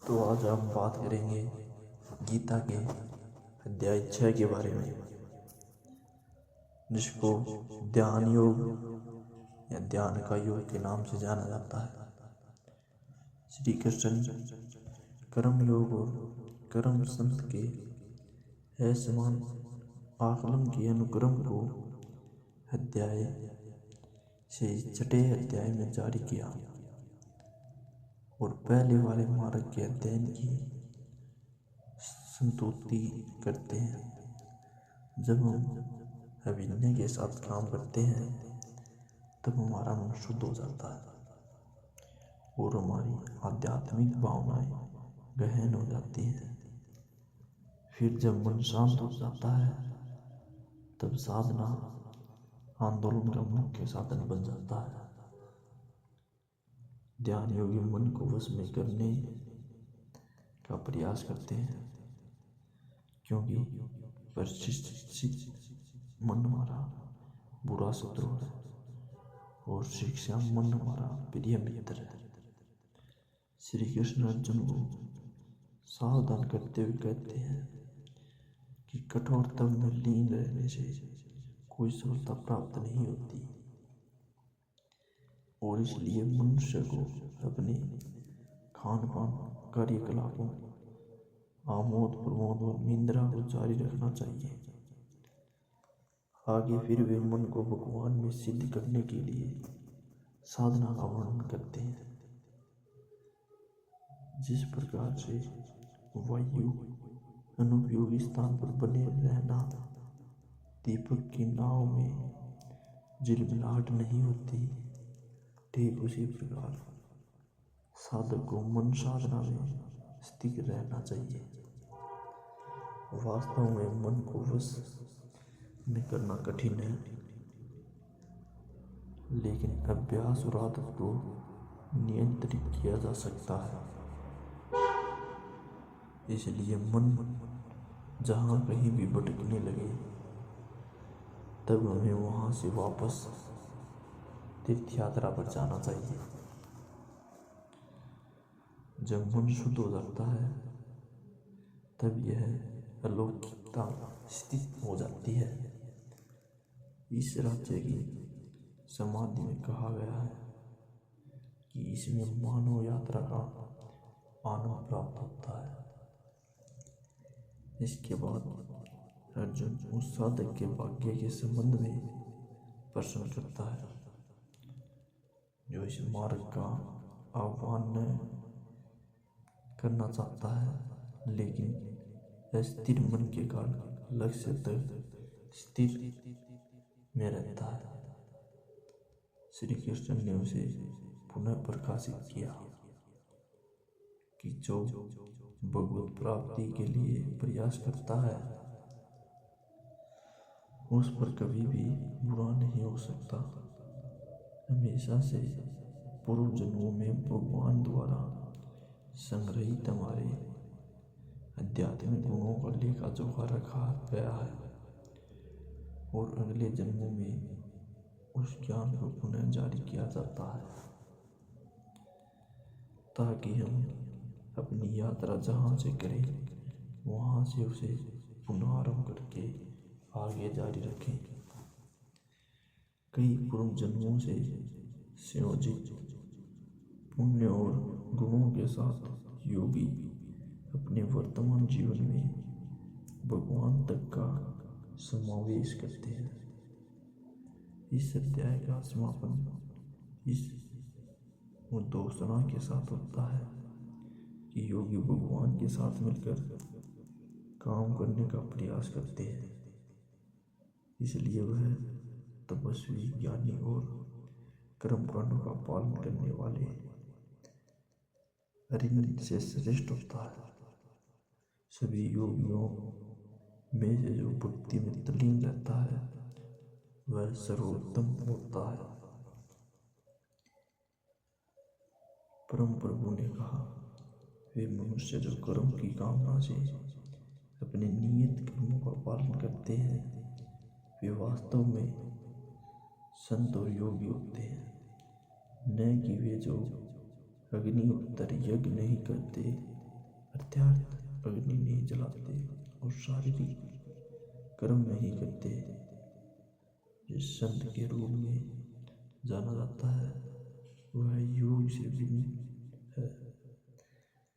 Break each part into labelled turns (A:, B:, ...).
A: तो आज हम बात करेंगे गीता के अध्याय 6 के बारे में, जिसको ध्यान योग या ध्यान का योग के नाम से जाना जाता है। श्री कृष्ण कर्म योग और कर्म संत के असमान आकलन के अनुक्रम को अध्याय से 6 अध्याय में जारी किया और पहले वाले मार्ग के अध्ययन की संतुष्टि करते हैं। जब हम अभिनय के साथ काम करते हैं तब हमारा मन शुद्ध हो जाता है और हमारी आध्यात्मिक भावनाएं गहन हो जाती हैं। फिर जब मन शांत हो जाता है तब साधना आंदोलन का मुख्य साधन बन जाता है। ध्यान योगी मन को वश में करने का प्रयास करते हैं, क्योंकि प्रशिक्षित मन हमारा बुरा शत्रु है और शिक्षा मन हमारा प्रिय मित्र है। श्री कृष्ण अर्जुन को सावधान करते हुए कहते हैं कि कठोर तप में लीन रहने से कोई सफलता प्राप्त नहीं होती और इसलिए मनुष्य को अपने खान पान, कार्यकलापों, आमोद प्रमोद और निंद्रा को जारी रखना चाहिए। आगे फिर वे मन को भगवान में सिद्ध करने के लिए साधना का वर्णन करते हैं। जिस प्रकार से वायु अनुपयोगी स्थान पर बने रहना दीपक की नाव में झिलमिलाहट नहीं होती, ठीक उसी प्रकार साधक को मन साधना में स्थिर रहना चाहिए। वास्तव में मन को वश में करना कठिन है, लेकिन अभ्यास और आदत को नियंत्रित किया जा सकता है। इसलिए मन जहाँ कहीं भी भटकने लगे तब हमें वहाँ से वापस तीर्थ यात्रा पर जाना चाहिए। जब मन शुद्ध हो जाता है तब यह अलौकिकता स्थित हो जाती है। इस राज्य की समाधि में कहा गया है कि इसमें मानव यात्रा का आनंद प्राप्त होता है। इसके बाद अर्जुन उस साधक के भाग्य के संबंध में प्रश्न करता है जो इस मार्ग का आह्वान करना चाहता है, लेकिन अस्थिर मन के कारण लक्ष्य तक स्थिर में रहता है। श्री कृष्ण ने उसे पुनः प्रकाशित किया कि जो भगवत प्राप्ति के लिए प्रयास करता है उस पर कभी भी बुरा नहीं हो सकता। हमेशा से पूर्व जन्मों में भगवान द्वारा संग्रहित हमारे आध्यात्मिक गुणों का लेखा जोखा रखा गया है और अगले जन्मों में उस ज्ञान को पुनः जारी किया जाता है, ताकि हम अपनी यात्रा जहाँ से करें वहाँ से उसे पुनः आरंभ करके आगे जारी रखें। कई पूर्व जन्मों से संयोजित पुण्य और गुणों के साथ योगी अपने वर्तमान जीवन में भगवान तक का समावेश करते हैं। इस अध्याय का समापन इस उद्घोषणा के साथ होता है कि योगी भगवान के साथ मिलकर काम करने का प्रयास करते हैं। इसलिए वह तपस्वी, ज्ञानी और कर्मकांडों का पालन करने वाले अरिंद से श्रेष्ठ होता है। सभी योगियों में से जो भक्ति में तल्लीन रहता है वह सर्वोत्तम होता है। परम प्रभु ने कहा, वे मनुष्य जो कर्म की कामना से अपने नियत कर्मों का पालन करते हैं वे वास्तव में संत और योगी होते हैं, न कि वे जो अग्नि उत्तर यज्ञ नहीं करते अर्थात अग्नि नहीं जलाते और शारीरिक कर्म नहीं करते। जिस संत के रूप में जाना जाता है वह योग से भिन्न है।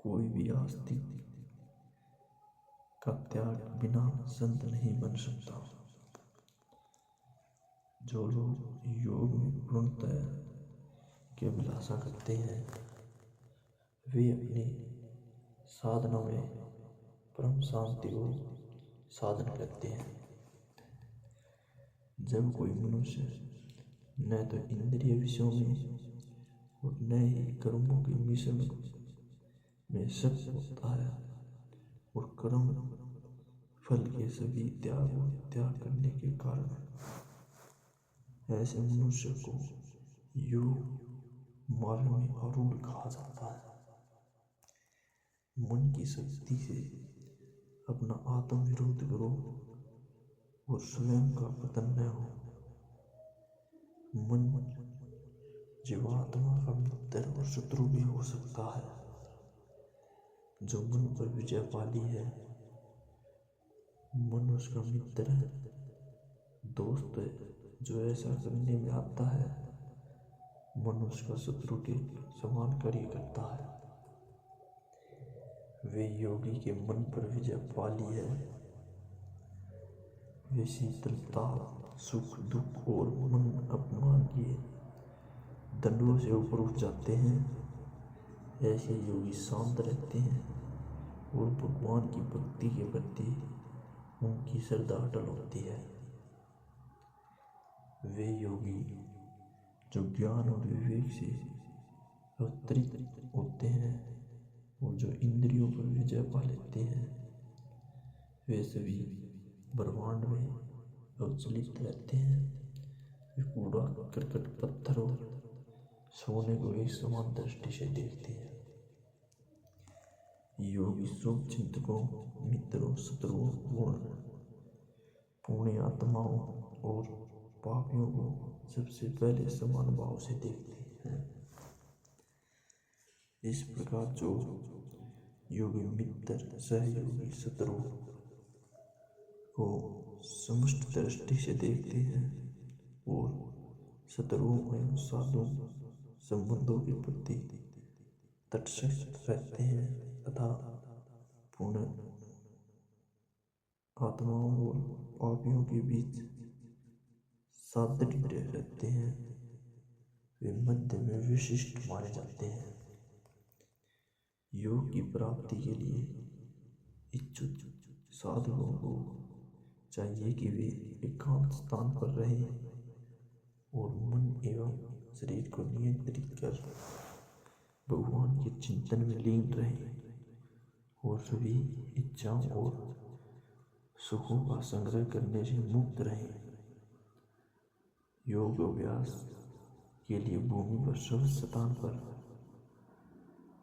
A: कोई भी आस्तिक का त्याग बिना संत नहीं बन सकता। जो लोग योग में पूर्णतः की अभिलाषा करते हैं वे अपनी साधना में परम शांति को साधन करते हैं। जब कोई मनुष्य न तो इंद्रिय विषयों में और न ही कर्मों के मिश्रण में सक्त होता है और कर्म फल के सभी त्याग करने के कारण ऐसे मनुष्य को योग मार्ग में आरूढ़ कहा जाता है। मन की शक्ति से अपना आत्म विरोध करो और स्वयं का पतन न हो। मन जीवात्मा का मित्र और शत्रु भी हो सकता है। जो मन पर विजय पाली है मन उसका मित्र है, दोस्त है। जो ऐसा करने में आता है मन उसका शत्रु के समान कार्य करता है। वे योगी के मन पर विजय पाली है वे शीतलता सुख दुख और मन अपमान के दंडों से ऊपर उठ जाते हैं। ऐसे योगी शांत रहते हैं और भगवान की भक्ति के प्रति उनकी श्रद्धा अटल होती है। वे योगी जो ज्ञान और विवेक से अवतरित होते हैं और जो इंद्रियों पर विजय पा लेते हैं वे सभी ब्रह्मांड में अवचलित रहते हैं। वे कूड़ा करकट पत्थर और सोने को एक समान दृष्टि से देखते हैं। योगी शुभ चिंतकों मित्रों शत्रुओं पुण्य आत्माओं और पापियों को सबसे पहले समान भाव से देखते हैं। इस प्रकार जो योगी मित्र सहयोगी शत्रु को समस्त दृष्टि से देखते हैं और शत्रुओं एवं साधु संबंधों के प्रति तटस्थ रहते हैं तथा पुण्य आत्माओं और पापियों के बीच सादृश्य रहते हैं। वे मध्य में विशिष्ट माने जाते हैं। योग की प्राप्ति के लिए इच्छुक साधकों को चाहिए कि वे एकांत स्थान पर रहें और मन एवं शरीर को नियंत्रित कर भगवान के चिंतन में लीन रहें और सभी इच्छाओं और सुखों का संग्रह करने से मुक्त रहें। योग अभ्यास के लिए भूमि पर स्वस्थ स्थान पर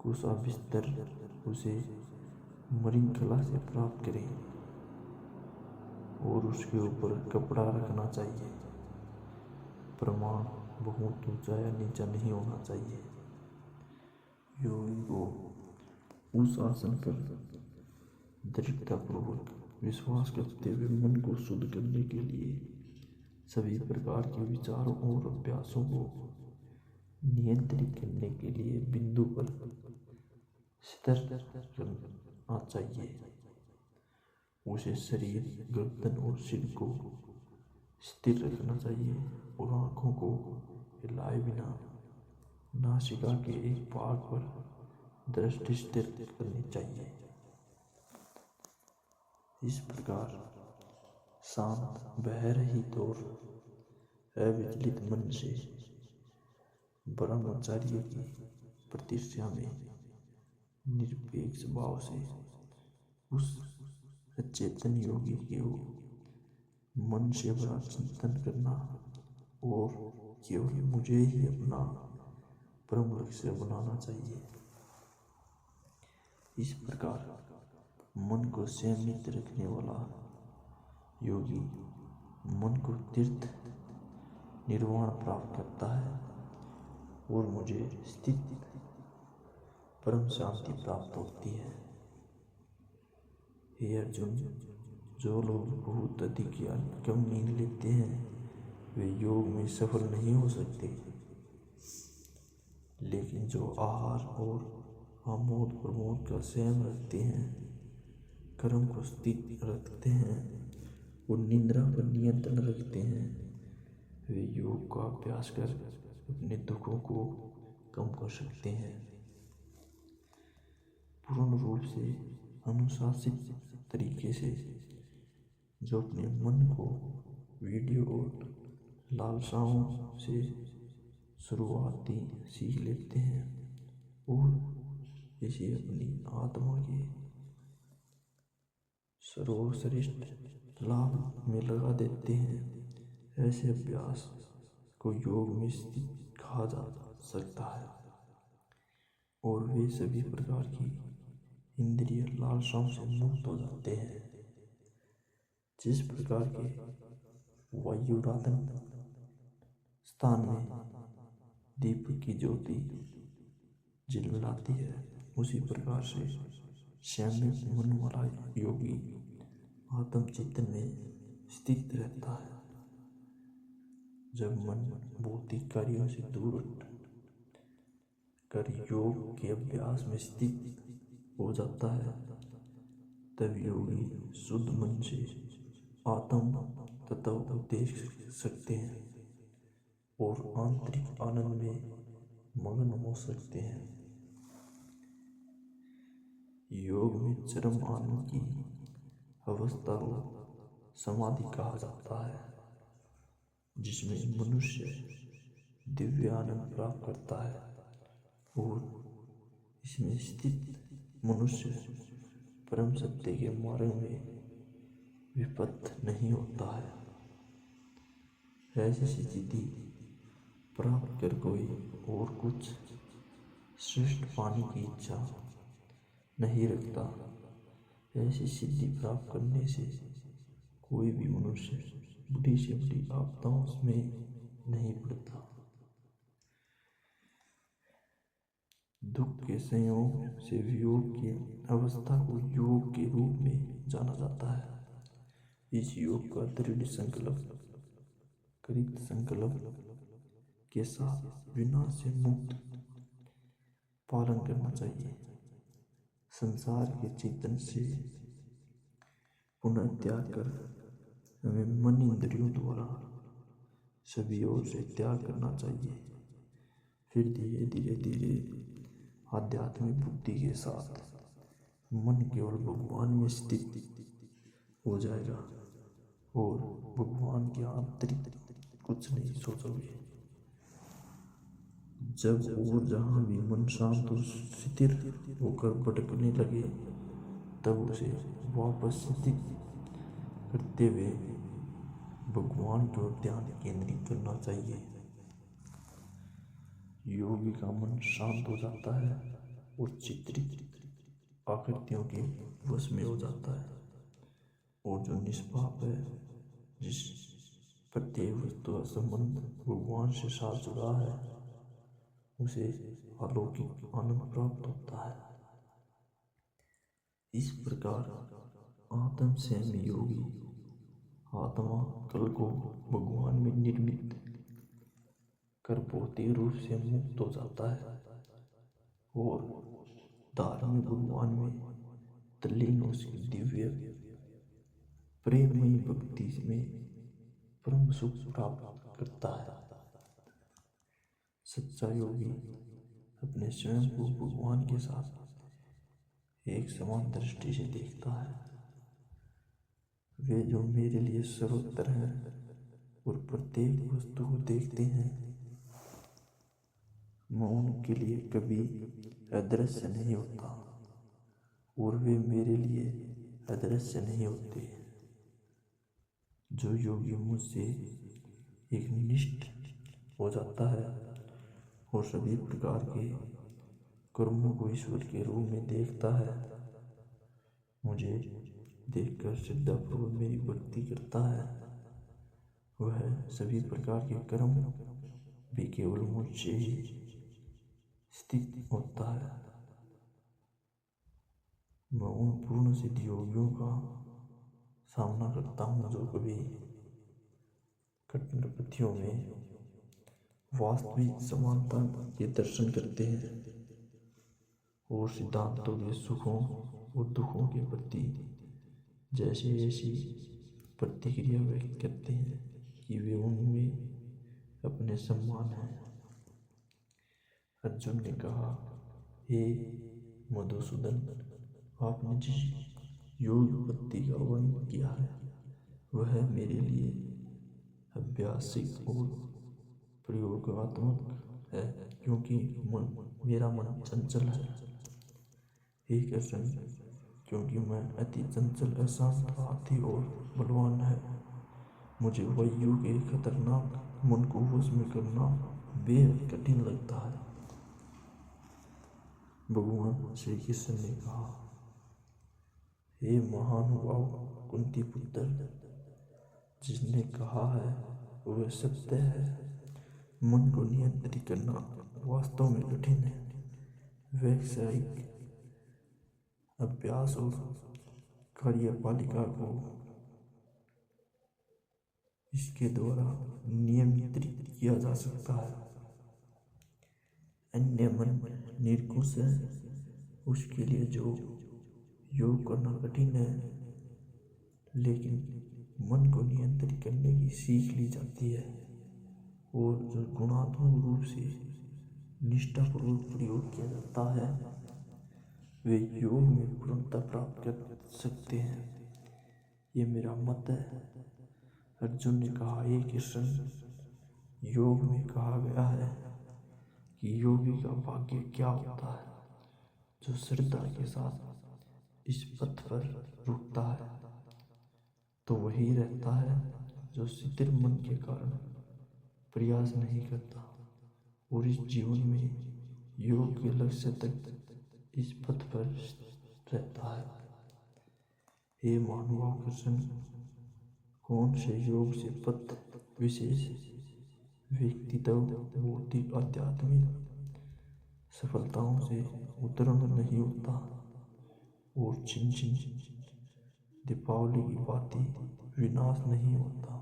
A: कुशा बिस्तर उसे मृंखला से प्राप्त करें और उसके ऊपर कपड़ा रखना चाहिए। प्रमाण बहुत ऊंचा या नीचा नहीं होना चाहिए। योगी को उस आसन पर दृढ़तापूर्वक विश्वास करते हुए मन को शुद्ध करने के लिए सभी प्रकार के विचारों और अभ्यासों को नियंत्रित करने के लिए बिंदु पर स्थिर करना चाहिए। उसे शरीर गर्दन और सिर को स्थिर रखना चाहिए और आँखों को हिलाए बिना नासिका के एक भाग पर दृष्टि स्थिर करनी चाहिए। इस प्रकार शांत बहरहित और अविचलित मन से ब्रह्मचार्य की प्रतिष्ठा में निरपेक्ष भाव से उस चेतन योगी के मन से बड़ा चिंतन करना और केवल मुझे ही अपना परम लक्ष्य बनाना चाहिए। इस प्रकार मन को संयमित रखने वाला योगी मन को तीर्थ निर्वाण प्राप्त करता है और मुझे स्थित परम शांति प्राप्त होती है। हे अर्जुन, जो लोग बहुत अधिक या कम नींद लेते हैं वे योग में सफल नहीं हो सकते, लेकिन जो आहार और आमोद प्रमोद का संयम रखते हैं, कर्म को स्थिर रखते हैं और निद्रा पर नियंत्रण रखते हैं, वे योग का अभ्यास कर अपने दुखों को कम कर सकते हैं। पूर्ण रूप से अनुशासित तरीके से जो अपने मन को वीडियो और लालसाओं से शुरुआती सीख लेते हैं और इसे अपनी आत्मा के सर्वश्रेष्ठ लाभ में लगा देते हैं, ऐसे अभ्यास को योग में स्थित कहा जा सकता है। और वे सभी प्रकार की इंद्रिय लालसाओं से मुक्त हो जाते हैं। जिस प्रकार के वायुराधन स्थान में दीपक की ज्योति झिलमिलाती है, उसी प्रकार से संयमित मन वाला योगी आत्मचिंतन में स्थित रहता है। जब मन भौतिक कार्यों से दूर कर योग के अभ्यास में स्थित हो जाता है, तब योगी शुद्ध मन से आत्म तत्व को देख सकते हैं और आंतरिक आनंद में मग्न हो सकते हैं। योग में चरम आनंद की अवस्था को समाधि कहा जाता है, जिसमें मनुष्य दिव्य आनंद प्राप्त करता है और इसमें स्थित मनुष्य परम सत्य के मार्ग में विपथ नहीं होता है। ऐसी स्थिति प्राप्त कर कोई और कुछ श्रेष्ठ पाने की इच्छा नहीं रखता। ऐसी सिद्धि प्राप्त करने से कोई भी मनुष्य बड़ी से बड़ी आपदाओं में नहीं पड़ता। दुख के संयोग से वियोग की अवस्था को योग के रूप में जाना जाता है। इस योग का दृढ़ संकल्प कृत संकल्प के साथ विनाश से मुक्त पालन करना चाहिए। संसार के चिंतन से पुनः त्याग कर हमें मन इंद्रियों द्वारा सभी ओर से त्याग करना चाहिए। फिर धीरे धीरे धीरे आध्यात्मिक बुद्धि के साथ मन केवल भगवान में स्थित हो जाएगा और भगवान के आंतरिक कुछ नहीं सोचोगे। जब और जहाँ भी मन शांत और स्थिर होकर भटकने लगे, तब उसे वापस स्थित करते हुए भगवान की ओर ध्यान केंद्रित करना चाहिए। योगी का मन शांत हो जाता है और चित्रित आकृतियों के वश में हो जाता है, और जो निष्पाप है, जिस प्रत्येक वस्तु का संबंध भगवान से साथ जुड़ा है, उसे अलौकिक आनंद प्राप्त होता है। इस प्रकार आत्म संयमी योगी आत्मा कल को भगवान में निर्मित कर भौतिक रूप से मुक्त हो जाता है और धार्मिक भगवान में तल्लीन उसकी दिव्य प्रेममयी भक्ति में परम सुख प्राप्त करता है। सच्चा योगी अपने स्वयं को भगवान के साथ एक समान दृष्टि से देखता है। वे जो मेरे लिए सर्वोत्तर हैं और प्रत्येक वस्तु को देखते हैं, मैं उनके लिए कभी अदृश्य नहीं होता और वे मेरे लिए अदृश्य नहीं होते। जो योगी मुझसे एक निष्ठ हो जाता है और सभी प्रकार के कर्मों को ईश्वर के रूप में देखता है, मुझे देखकर श्रद्धापूर्वक मेरी भक्ति करता है, वह सभी प्रकार के कर्म भी केवल मुझसे ही स्थित होता है। मैं उन पूर्ण सिद्ध योगियों का सामना करता हूँ जो कभी कठिन विपत्तियों में वास्तविक समानता के दर्शन करते हैं और सिद्धांतों के सुखों और दुखों के प्रति जैसे ऐसी प्रतिक्रिया व्यक्त करते हैं कि वे उनमें अपने सम्मान है। अर्जुन ने कहा, हे मधुसूदन, आपने जिस योग पद्धति का वर्णन किया है वह मेरे लिए अभ्यासिक और प्रयोगात्मक है, क्योंकि मेरा मन चंचल है। हे कृष्ण, क्योंकि मैं अति चंचल, अशांत, हाथी और बलवान है, मुझे वायु के खतरनाक मन को वश में करना बेहद कठिन लगता है। भगवान श्री कृष्ण ने कहा, हे महानुभाव कुंती पुत्र, जिसने कहा है वह सत्य है। मन को नियंत्रित करना वास्तव में कठिन है। व्यावसायिक अभ्यास और कार्यपालिका को इसके द्वारा नियंत्रित किया जा सकता है। अन्य मन निर्कुश है, उसके लिए जो योग करना कठिन है, लेकिन मन को नियंत्रित करने की सीख ली जाती है और जो गुणात्मक रूप से निष्ठापूर्वक प्रयोग किया जाता है वे योग में पूर्णता प्राप्त कर सकते हैं। ये मेरा मत है। अर्जुन ने कहा, हे कृष्ण, योग में कहा गया है कि योगी का भाग्य क्या होता है, जो श्रद्धा के साथ इस पथ पर रुकता है, तो वही रहता है जो शिथिल मन के कारण प्रयास नहीं करता और इस जीवन में योग के लक्ष्य तक इस पथ पर रहता है। हे महानुभाव कृष्ण, कौन से योग से पथ विशेष व्यक्तित्व भौतिक आध्यात्मिक सफलताओं से उत्तीर्ण नहीं होता और छिन छिन दीपावली की बाती विनाश नहीं होता,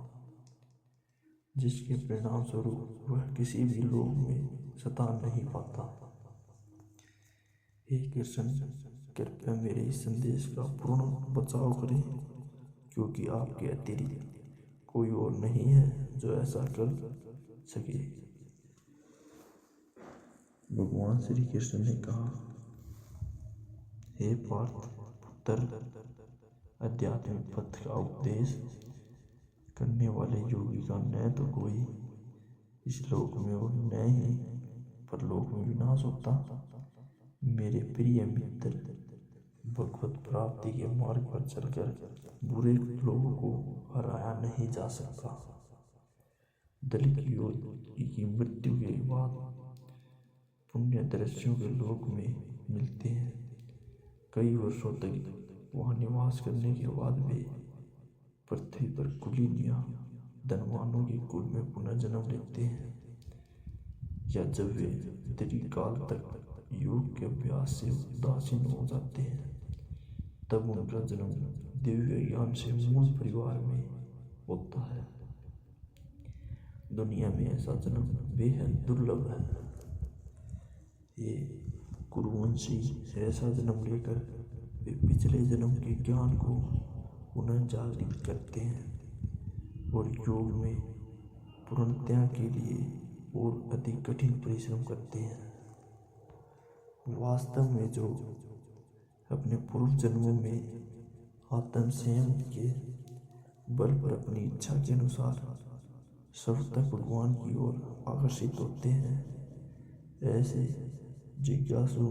A: जिसके परिणाम स्वरूप वह किसी भी लोक में स्थान नहीं पाता। हे कृष्ण, कृपया मेरे इस संदेश का पूर्ण बचाव करें, क्योंकि आपके अतिरिक्त कोई और नहीं है जो ऐसा कर सके। भगवान श्री कृष्ण ने कहा, हे पार्थ पुत्र, आध्यात्मिक पथ का उपदेश करने वाले योगी का न तो कोई इस लोक में और न ही परलोक में विनाश होता। मेरे प्रिय मित्र, भगवत प्राप्ति के मार्ग पर चलकर बुरे लोगों को हराया नहीं जा सकता। दलित योगी की मृत्यु के बाद पुण्य दृश्यों के लोक में मिलते हैं। कई वर्षों तक वहाँ निवास करने के बाद वे पृथ्वी पर कुलीन या धनवानों के कुल में पुनः जन्म लेते हैं, या जब वे दीर्घकाल तक योग के अभ्यास से उदासीन हो जाते हैं तब उनका जन्म दिव्य ज्ञान से मूल परिवार में होता है। दुनिया में ऐसा जन्म बेहद दुर्लभ है। ये कुरुवंशी ऐसा जन्म लेकर वे पिछले जन्म के ज्ञान को पुनः जागृत करते हैं और योग में पूर्णता के लिए और अधिक कठिन परिश्रम करते हैं। वास्तव में जो अपने पूर्व जन्मों में आत्म संयम के बल पर अपनी इच्छा के अनुसार सर्वतः भगवान की ओर आकर्षित होते हैं, ऐसे जिज्ञासु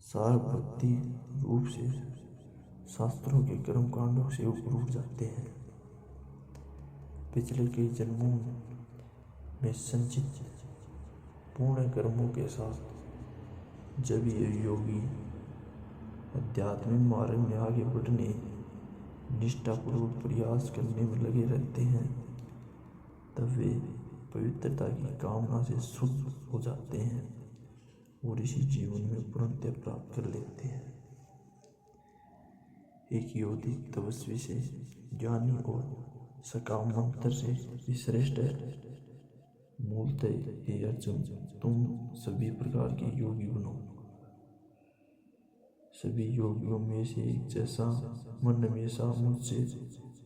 A: सार भक्ति रूप से शास्त्रों के कर्म कांडों से ऊपर उठ जाते हैं। पिछले कई जन्मों में संचित पूर्ण कर्मों के साथ जब ये योगी आध्यात्मिक मार्ग में आगे बढ़ने निष्ठापूर्वक प्रयास करने में लगे रहते हैं, तब वे पवित्रता की कामना से शुद्ध हो जाते हैं और इसी जीवन में पूर्णता प्राप्त कर लेते हैं। एक योगी तपस्वी से, ज्ञानी और सकाम मंत्र से भी श्रेष्ठ है। मूलतः हे अर्जुन, तुम सभी प्रकार के योगी बनो। सभी योगियों में से एक जैसा मन हमेशा मुझसे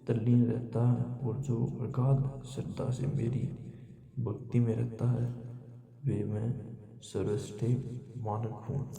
A: तल्लीन रहता है और जो अगाध श्रद्धा से मेरी भक्ति में रहता है, वे मैं सर्वश्रेष्ठ मानक हूँ।